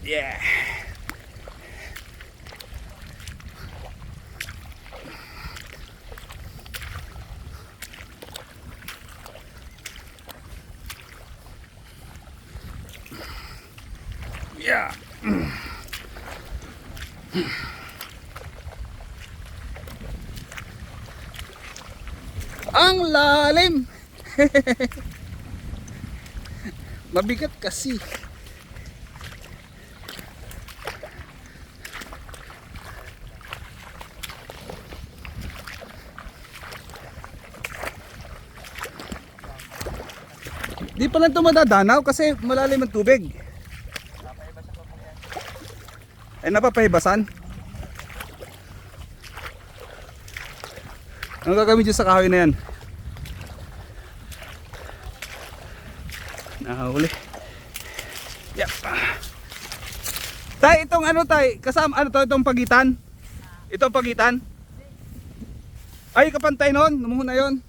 Yeah. Yeah. Ang lalim. Mabigat kasi. Di pa lang ito madadanaw kasi malalim ang tubig. Ay napapahibasan. Ano gagawin dyan sa kahoy na yan? Nahuli. Yep. Tay, itong ano tay, kasama ano to, itong pagitan? Itong pagitan? Ay, kapantay noon, numuhon na yon.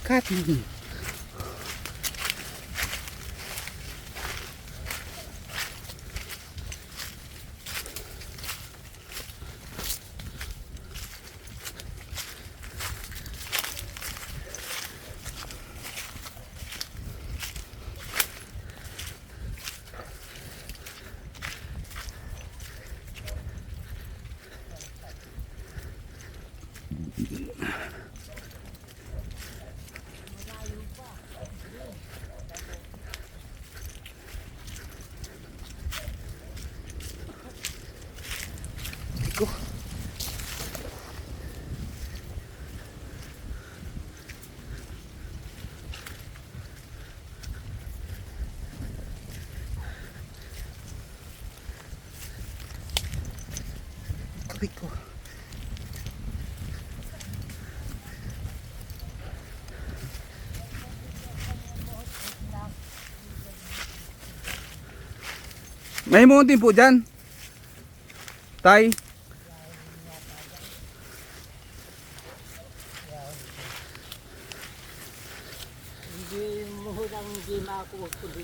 Katin. Iko. Iko. May muntin po dyan. Tay.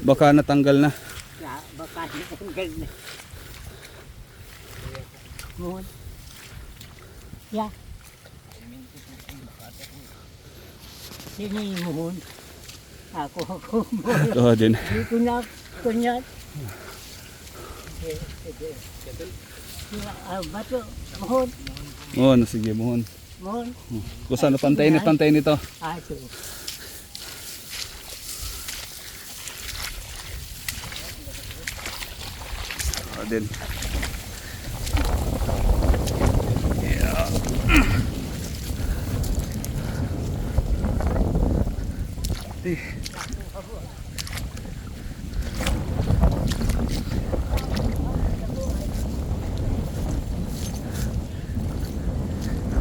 Baka natanggal na. Ya, baka natanggal na. Mohon. Ya. Sini mohon. Ako. Ito din. Dito na. Kunyat. Bato. Mohon. Mohon, sige, mohon. Mohon. Kung saan napantay nito. Ito. Ito din. Yeah.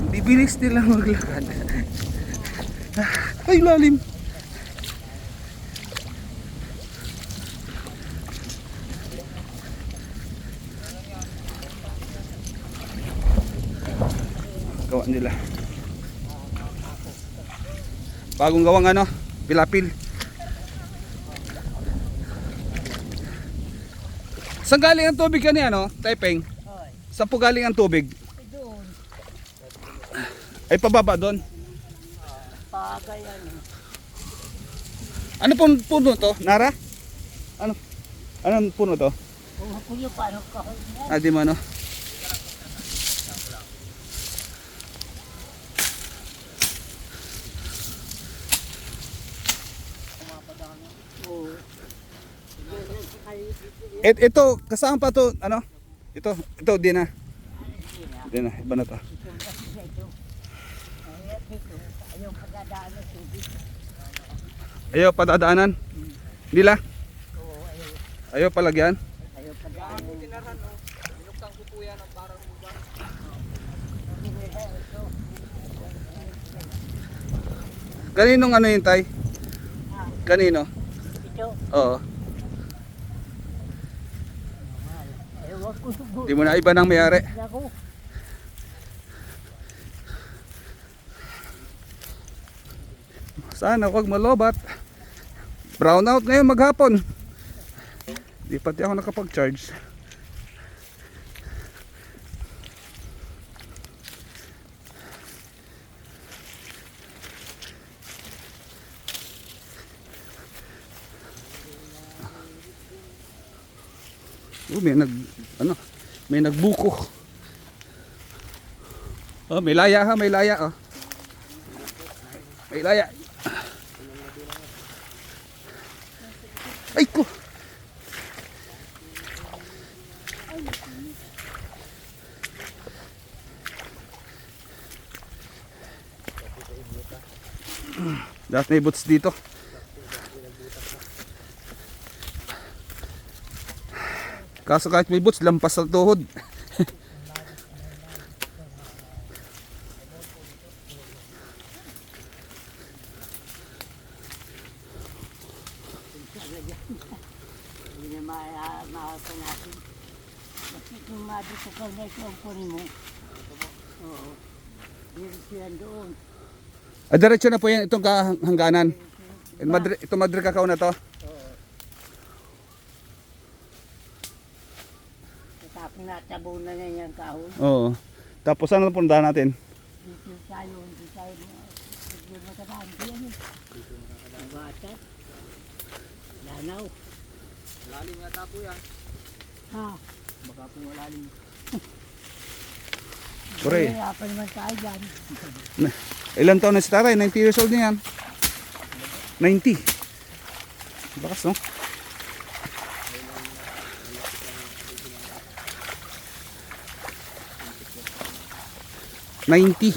Bibilis nila maglakad. Ay, lalim. Gawa nila. Bagong gawang ano, pilapil. Saan galing ang tubig kanina, no? Taipeng. Saan po galing ang tubig? Doon. Ay pababa doon. Pagayan. Ano pong puno to? Nara? Ano? Anong puno to? Kung kuya paano ka? Ah, di man, no? Ito, kasama pa to, ano? Ito, di na. Di na, iba na to. Ayaw pagdadaan ng tubig. Ayaw, padadaanan. Nila? Oo, ayaw. Ayaw palagyan. Ayaw pagdadaan. Kaninong ano yun, tay? Ah, Kanino? ito. Oo. Ewan ko siguro. Di mo na iba ng mayari. Ako. Sana huwag malobat. Brown out ngayon maghapon. Di pati ako nakapag-charge. May nagbuko. Oh, may laya ha, may laya oh. May laya. Ay ko. Dapat may boots dito. Kaso kahit may boots, lampas sa tuhod. Hindi na makaka natin. Kasi kung madito ka na ito ang kunin mo. Oo. Meron sila doon. Ah, diretso na po yan itong hangganan. Itong Madre Cacao na to. Tapos natabunan na niya ang kahon. Oo. Tapos ano puntahan natin? Dito tayo, hindi tayo hindi makadaan. Diyan eh. Ang bata. Lanaw. Lalim yata po yan. Ha? Baka po malalim. Pare. Kaya pa naman tayo dyan. Ilan taon na si tatay? 90 years old na yan. 90. Bakas no? $90.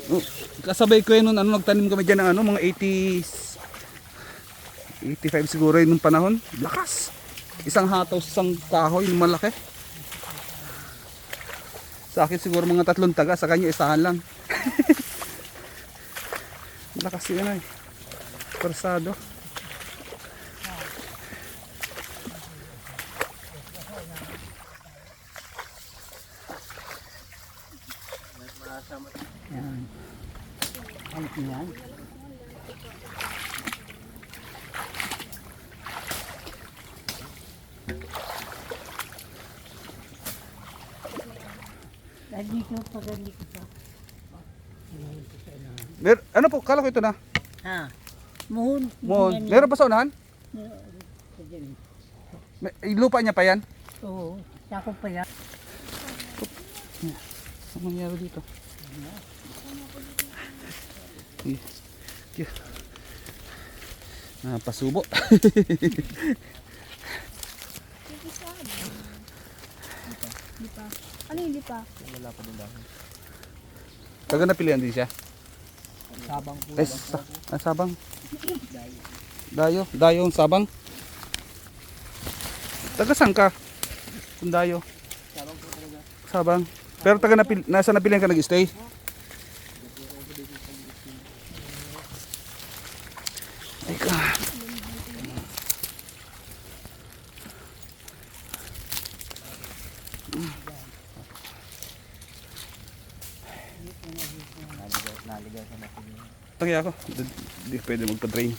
Oh, kasabay ko yun nung nagtanim kami dyan ng mga 80s 85 siguro yun nung panahon. Lakas. Isang hataw, isang kahoy, yung malaki. Sa akin siguro mga 3 taga, sa kanya isahan lang. Lakas yun eh. Persado. Yan. Ano yan? Dito pa ganito pa. Ano po, kala ko ito na. Ha? Muhon. Meron pa sa unahan? Meron. Lupa niya pa yan? Oo. Sako pa yan. Ano nangyari dito? Pasubo. Lipa. Ano yung lipa? Wala pa din dahil. Taga napilihan din siya? Sabang po. Sabang. Dayo ang sabang. Taga saan ka? Kung dayo. Sabang po talaga. Sabang. Pero nasa napilihan ka nag-stay? Ay ka. Naligaw sa natin. Tagay ako. Hindi pwede magpa-drain.